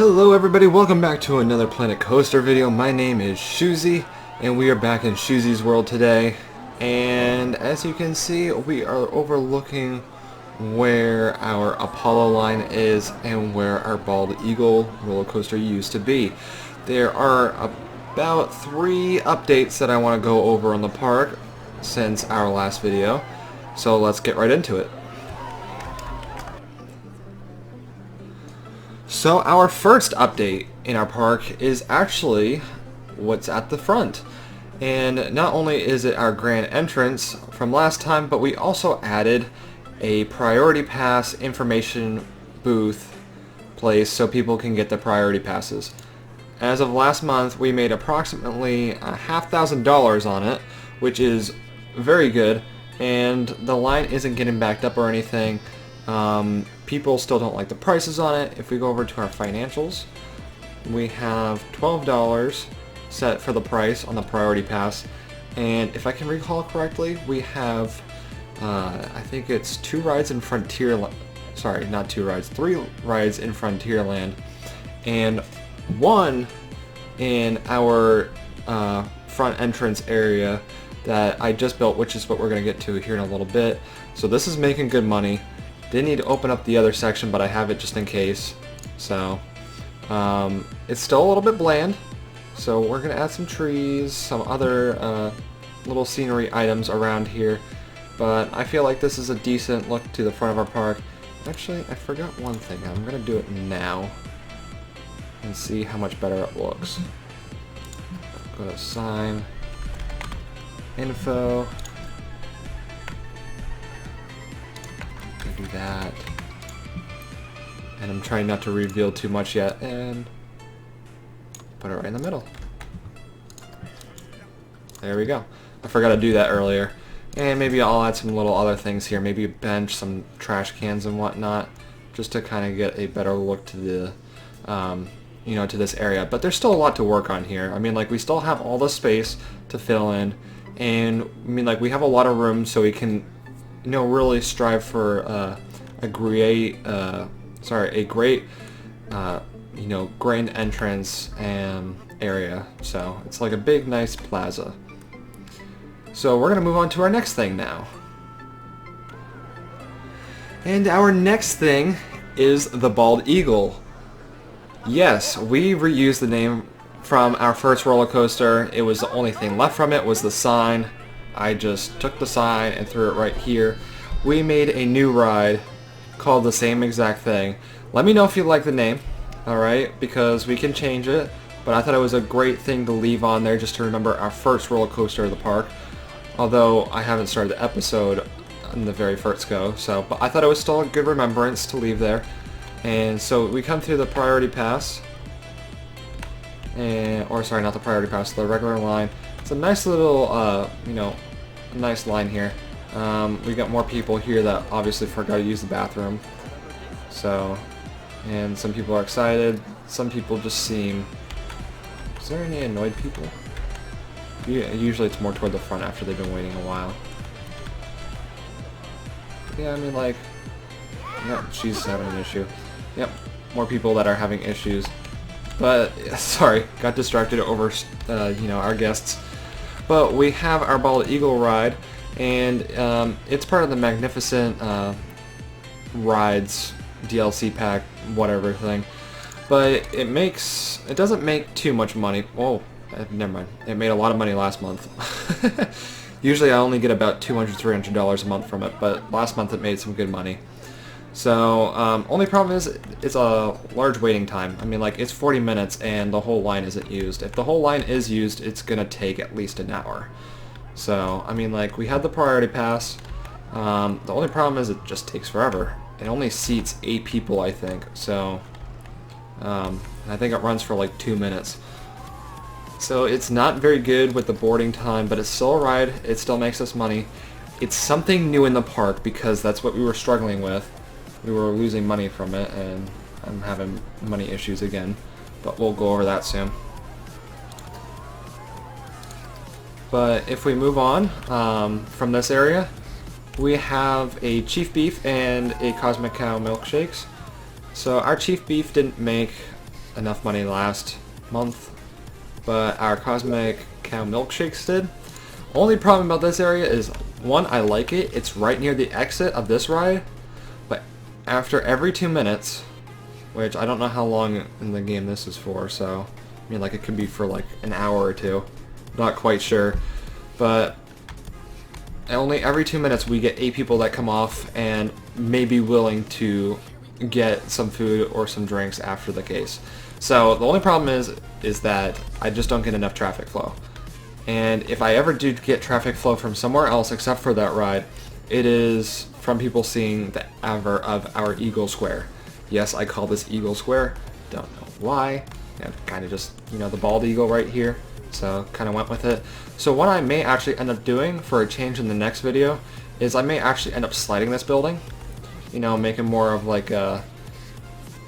Hello everybody, welcome back to another Planet Coaster video. My name is Schoesse, and we are back in Schoesse's world today. And as you can see, we are overlooking where our Apollo line is and where our Bald Eagle roller coaster used to be. There are about 3 updates that I want to go over on the park since our last video. So let's get right into it. So our first update in our park is actually what's at the front. And not only is it our grand entrance from last time, but we also added a priority pass information booth place so people can get the priority passes. As of last month, we made approximately $1,500 on it, which is very good, and the line isn't getting backed up or anything. People still don't like the prices on it. If we go over to our financials, we have $12 set for the price on the priority pass, and if I can recall correctly, we have I think it's 2 rides in Frontierland. Sorry, not 2 rides, 3 rides in Frontierland, and 1 in our front entrance area that I just built, which is what we're going to get to here in a little bit. So this is making good money. Didn't need to open up the other section, but I have it just in case. So it's still a little bit bland, so we're gonna add some trees, some other little scenery items around here, but I feel like this is a decent look to the front of our park. Actually, I forgot one thing. I'm gonna do it now and see how much better it looks. Go to sign, info, do that, and I'm trying not to reveal too much yet, and put it right in the middle. There we go. I forgot to do that earlier. And maybe I'll add some little other things here, maybe a bench, some trash cans and whatnot, just to kind of get a better look to the to this area. But there's still a lot to work on here. I mean, like, we still have all the space to fill in, and I mean, like, we have a lot of room, so we can really strive for a great grand entrance and area. So it's like a big, nice plaza. So we're gonna move on to our next thing now. And our next thing is the Bald Eagle. Yes, we reused the name from our first roller coaster. It was the only thing left from it was the sign. I just took the sign and threw it right here. We made a new ride called the same exact thing. Let me know if you like the name, alright, because we can change it, but I thought it was a great thing to leave on there just to remember our first roller coaster of the park, although I haven't started the episode in the very first go, but I thought it was still a good remembrance to leave there. And so we come through the priority pass, or sorry, not the priority pass, the regular line. It's a nice little, nice line here. We got more people here that obviously forgot to use the bathroom. So, and some people are excited. Some people just seem... Is there any annoyed people? Yeah, usually it's more toward the front after they've been waiting a while. Yeah, I mean, like... Yep, she's having an issue. Yep, more people that are having issues. But, sorry, got distracted over, our guests. But we have our Bald Eagle ride, and it's part of the Magnificent Rides DLC pack, whatever thing. But it doesn't make too much money. Oh, never mind. It made a lot of money last month. Usually I only get about $200, $300 a month from it, but last month it made some good money. So, only problem is it's a large waiting time. I mean, like, it's 40 minutes and the whole line isn't used. If the whole line is used, it's gonna take at least an hour. So, I mean, like, we had the priority pass. The only problem is it just takes forever. It only seats 8 people, I think. So, I think it runs for like 2 minutes. So it's not very good with the boarding time, but it's still a ride. It still makes us money. It's something new in the park because that's what we were struggling with. We were losing money from it, and I'm having money issues again, but we'll go over that soon. But if we move on from this area, we have a Chief Beef and a Cosmic Cow milkshakes. So our Chief Beef didn't make enough money last month, but our cosmetic cow milkshakes did. Only problem about this area is, one, I like it. It's right near the exit of this ride, but after every 2 minutes, which I don't know how long in the game this is for, so I mean, like, it could be for like an hour or two. Not quite sure, but only every 2 minutes we get 8 people that come off and may be willing to get some food or some drinks after the case. So the only problem is that I just don't get enough traffic flow. And if I ever do get traffic flow from somewhere else except for that ride, it is from people seeing the advert of our Eagle Square. Yes, I call this Eagle Square. Don't know why. Kind of just, you know, the bald eagle right here. So kind of went with it. So what I may actually end up doing for a change in the next video is I may actually end up sliding this building. You know, making more of like a,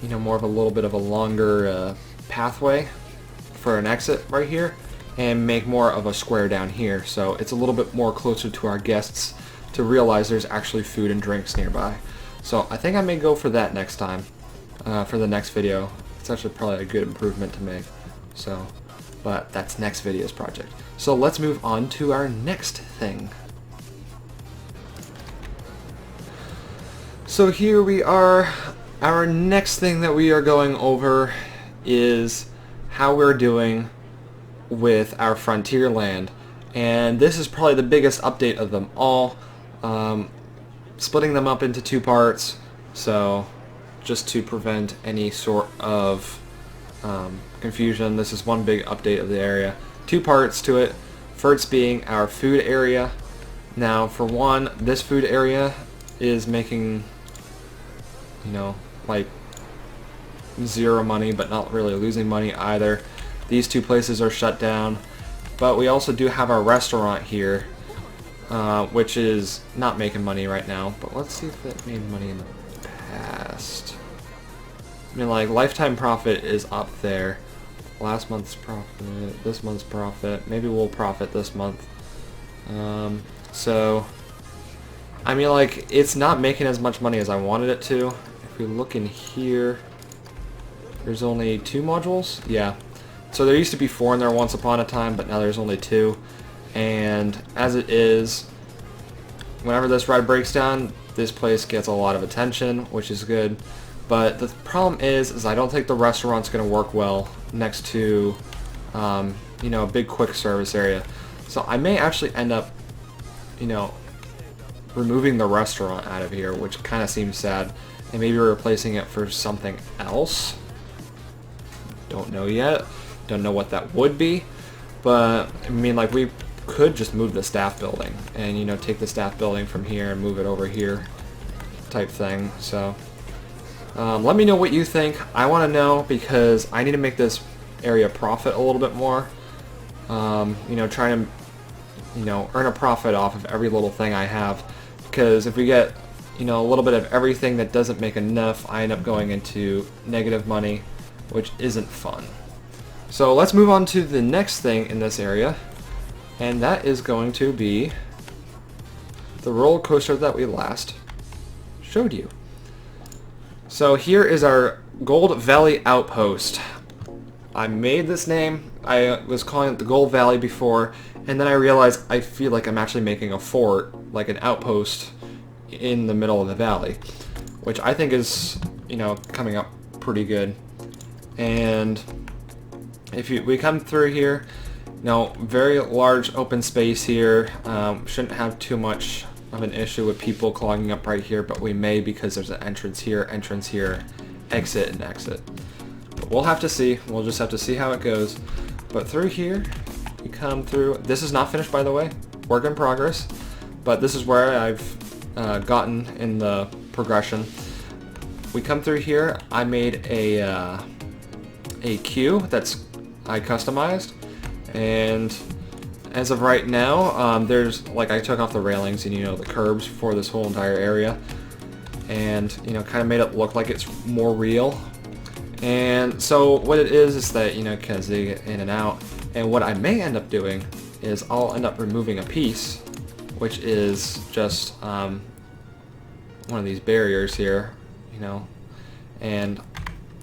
you know, more of a little bit of a longer pathway for an exit right here, and make more of a square down here, so it's a little bit more closer to our guests to realize there's actually food and drinks nearby. So I think I may go for that next time, for the next video. It's actually probably a good improvement to make. So, but that's next video's project. So let's move on to our next thing. So here we are. Our next thing that we are going over is how we're doing with our frontier land, and this is probably the biggest update of them all. Splitting them up into 2 parts, so just to prevent any sort of confusion, this is one big update of the area. 2 parts to it. First being our food area. Now, for one, this food area is making, you know, like 0 money, but not really losing money either. These 2 places are shut down, but we also do have our restaurant here, which is not making money right now, but let's see if it made money in the past. I mean, like, lifetime profit is up there. Last month's profit, this month's profit, maybe we'll profit this month. So, I mean, like, it's not making as much money as I wanted it to. If we look in here, there's only 2 modules? Yeah. So there used to be 4 in there once upon a time, but now there's only 2. And as it is, whenever this ride breaks down, this place gets a lot of attention, which is good. But the problem is I don't think the restaurant's going to work well next to, you know, a big quick service area. So I may actually end up, you know, removing the restaurant out of here, which kind of seems sad, and maybe replacing it for something else. Don't know yet. Don't know what that would be, but I mean, like, we could just move the staff building and, you know, take the staff building from here and move it over here type thing. So let me know what you think. I want to know because I need to make this area profit a little bit more. You know, try to, you know, earn a profit off of every little thing I have, because if we get, you know, a little bit of everything that doesn't make enough, I end up going into negative money, which isn't fun. So let's move on to the next thing in this area, and that is going to be the roller coaster that we last showed you. So here is our Gold Valley Outpost. I made this name. I was calling it the Gold Valley before, and then I realized I feel like I'm actually making a fort, like an outpost in the middle of the valley, which I think is, you know, coming up pretty good. And if we come through here, you know, very large open space here. Shouldn't have too much of an issue with people clogging up right here, but we may, because there's an entrance here, exit and exit. But we'll have to see. We'll just have to see how it goes. But through here, we come through. This is not finished, by the way. Work in progress. But this is where I've gotten in the progression. We come through here. I made a queue that's I customized, and as of right now, there's, like, I took off the railings and, you know, the curbs for this whole entire area, and, you know, kind of made it look like it's more real. And so what it is that, you know, can zig in and out, and what I may end up doing is I'll end up removing a piece, which is just one of these barriers here, you know, and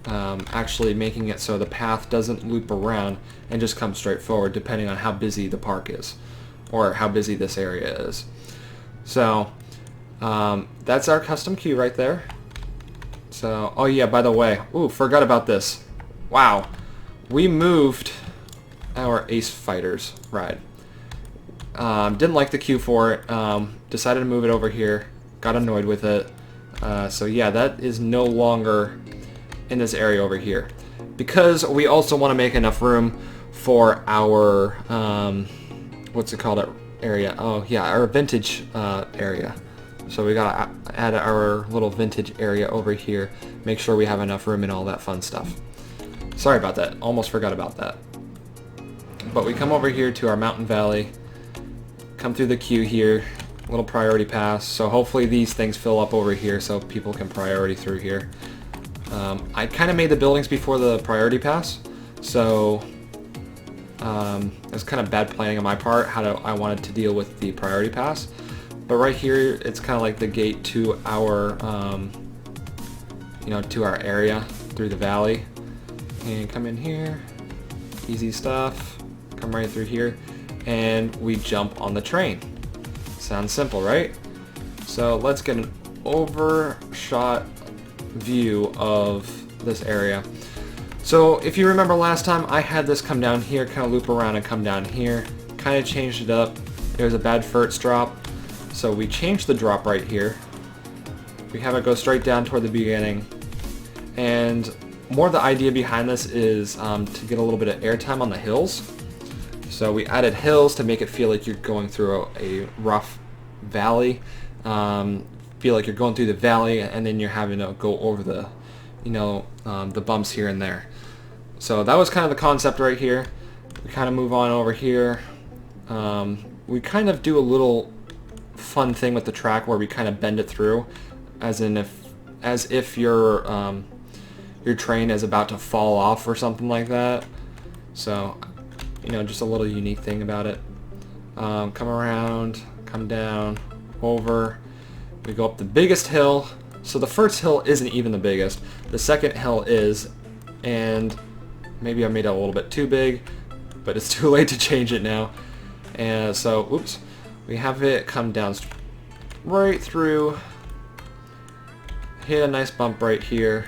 actually making it so the path doesn't loop around and just come straight forward depending on how busy the park is or how busy this area is. So that's our custom queue right there. So, oh yeah, by the way, ooh, forgot about this. Wow, we moved our Ace Fighters ride. Didn't like the queue for it, decided to move it over here, got annoyed with it. So yeah, that is no longer in this area over here. Because we also want to make enough room for our, what's it called, area? Oh yeah, our vintage area. So we gotta add our little vintage area over here, make sure we have enough room and all that fun stuff. Sorry about that, almost forgot about that. But we come over here to our mountain valley, come through the queue here, little priority pass, so hopefully these things fill up over here so people can priority through here. I kind of made the buildings before the priority pass, so it's kind of bad planning on my part how I wanted to deal with the priority pass. But right here, it's kind of like the gate to our, you know, to our area through the valley. And come in here, easy stuff. Come right through here, and we jump on the train. Sounds simple, right? So let's get an overshot view of this area. So if you remember last time, I had this come down here, kind of loop around and come down here. Kind of changed it up. It was a bad first drop. So we changed the drop right here. We have it go straight down toward the beginning. And more the idea behind this is to get a little bit of airtime on the hills. So we added hills to make it feel like you're going through a rough valley. Feel like you're going through the valley and then you're having to go over the, you know, the bumps here and there. So that was kind of the concept right here. We kind of move on over here. We kind of do a little fun thing with the track where we kind of bend it through, as if your train is about to fall off or something like that. So, you know, just a little unique thing about it. Come around, come down, over. We go up the biggest hill. So the first hill isn't even the biggest. The second hill is, and maybe I made it a little bit too big, but it's too late to change it now. And so, oops. We have it come down right through, hit a nice bump right here,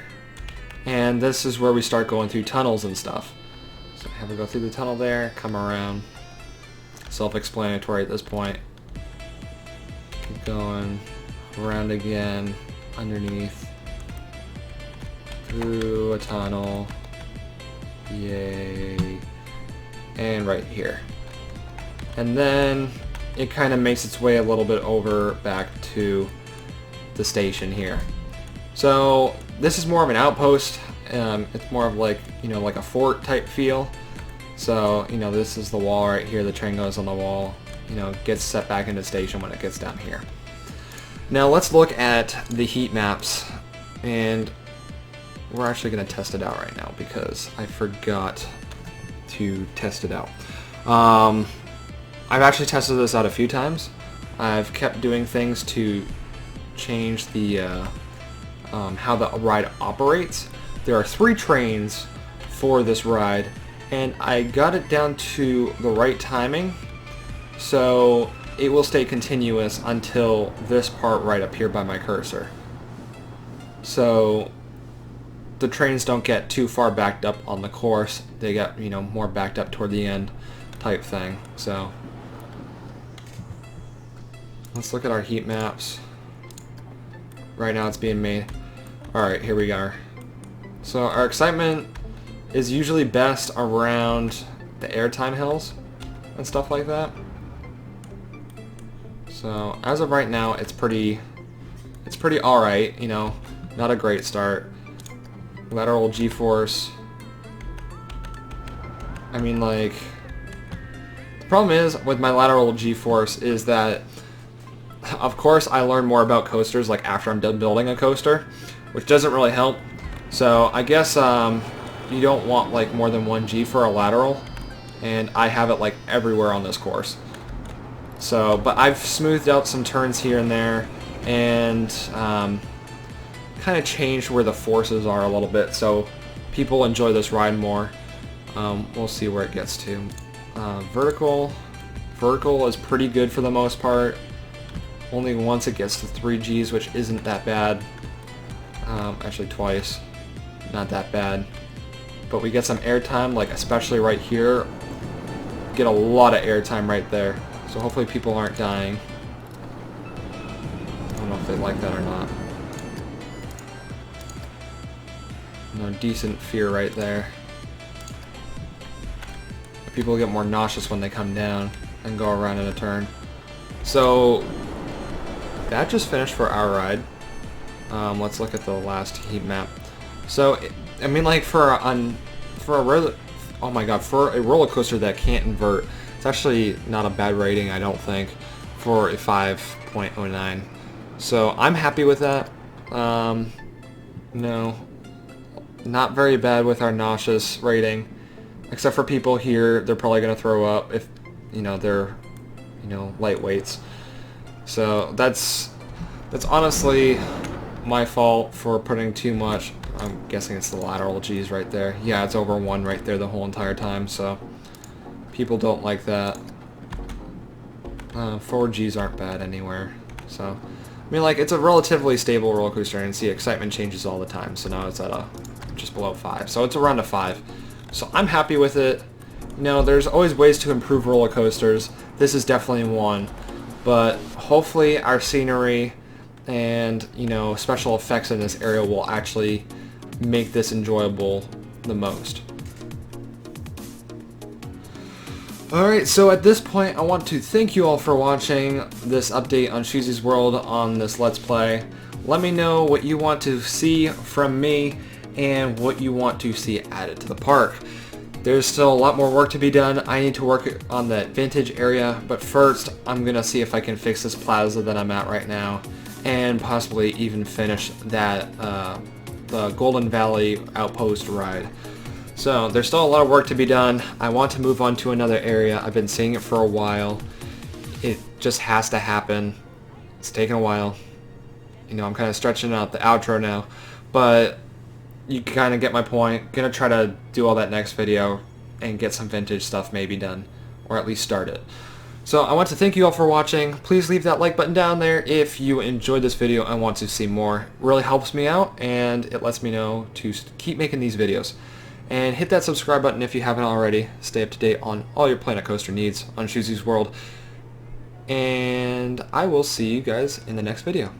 and this is where we start going through tunnels and stuff. So have it go through the tunnel there, come around, self-explanatory at this point. Keep going, around again, underneath, through a tunnel, yay, and right here. And then it kind of makes its way a little bit over back to the station here. So this is more of an outpost. It's more of like, you know, like a fort type feel. So, you know, this is the wall right here. The train goes on the wall, you know, gets set back into station when it gets down here. Now let's look at the heat maps, and we're actually going to test it out right now because I forgot to test it out. I've actually tested this out a few times. I've kept doing things to change the how the ride operates. There are 3 trains for this ride, and I got it down to the right timing, so it will stay continuous until this part right up here by my cursor. So the trains don't get too far backed up on the course. They get, you know, more backed up toward the end type thing. So let's look at our heat maps. Right now it's being made. Alright, here we are. So our excitement is usually best around the airtime hills and stuff like that. So as of right now, it's pretty alright, you know, not a great start. Lateral G-force. I mean, like, the problem is with my lateral G-force is that, of course, I learn more about coasters like after I'm done building a coaster, which doesn't really help. So I guess you don't want like more than 1 G for a lateral, and I have it like everywhere on this course. So, but I've smoothed out some turns here and there, and kind of changed where the forces are a little bit. So people enjoy this ride more. We'll see where it gets to. Vertical is pretty good for the most part. Only once it gets to 3 Gs, which isn't that bad. Actually twice. Not that bad. But we get some airtime, like especially right here. Get a lot of airtime right there. So hopefully people aren't dying. I don't know if they like that or not. No, decent fear right there. People get more nauseous when they come down and go around in a turn. So that just finished for our ride. Let's look at the last heat map. So I mean, like for a roller coaster that can't invert, it's actually not a bad rating, I don't think, for a 5.09. So I'm happy with that. No, not very bad with our nauseous rating, except for people here. They're probably gonna throw up if they're lightweights. So that's honestly my fault for putting too much. I'm guessing it's the lateral G's right there. Yeah, it's over 1 right there the whole entire time, so people don't like that. 4 G's aren't bad anywhere. So, I mean, like, it's a relatively stable roller coaster, and see, excitement changes all the time, so now it's at just below 5. So it's around a 5. So I'm happy with it. There's always ways to improve roller coasters. This is definitely one. But hopefully our scenery and, special effects in this area will actually make this enjoyable the most. Alright, so at this point I want to thank you all for watching this update on Schoesse's World on this Let's Play. Let me know what you want to see from me and what you want to see added to the park. There's still a lot more work to be done. I need to work on that vintage area, but first I'm gonna see if I can fix this plaza that I'm at right now and possibly even finish that the Golden Valley Outpost ride. So there's still a lot of work to be done. I want to move on to another area. I've been seeing it for a while. It just has to happen. It's taking a while. I'm kind of stretching out the outro now, but you kind of get my point. Gonna try to do all that next video and get some vintage stuff maybe done, or at least start it. So I want to thank you all for watching. Please leave that like button down there if you enjoyed this video and want to see more. It really helps me out, and it lets me know to keep making these videos. And hit that subscribe button if you haven't already. Stay up to date on all your Planet Coaster needs on Schoesse's World. And I will see you guys in the next video.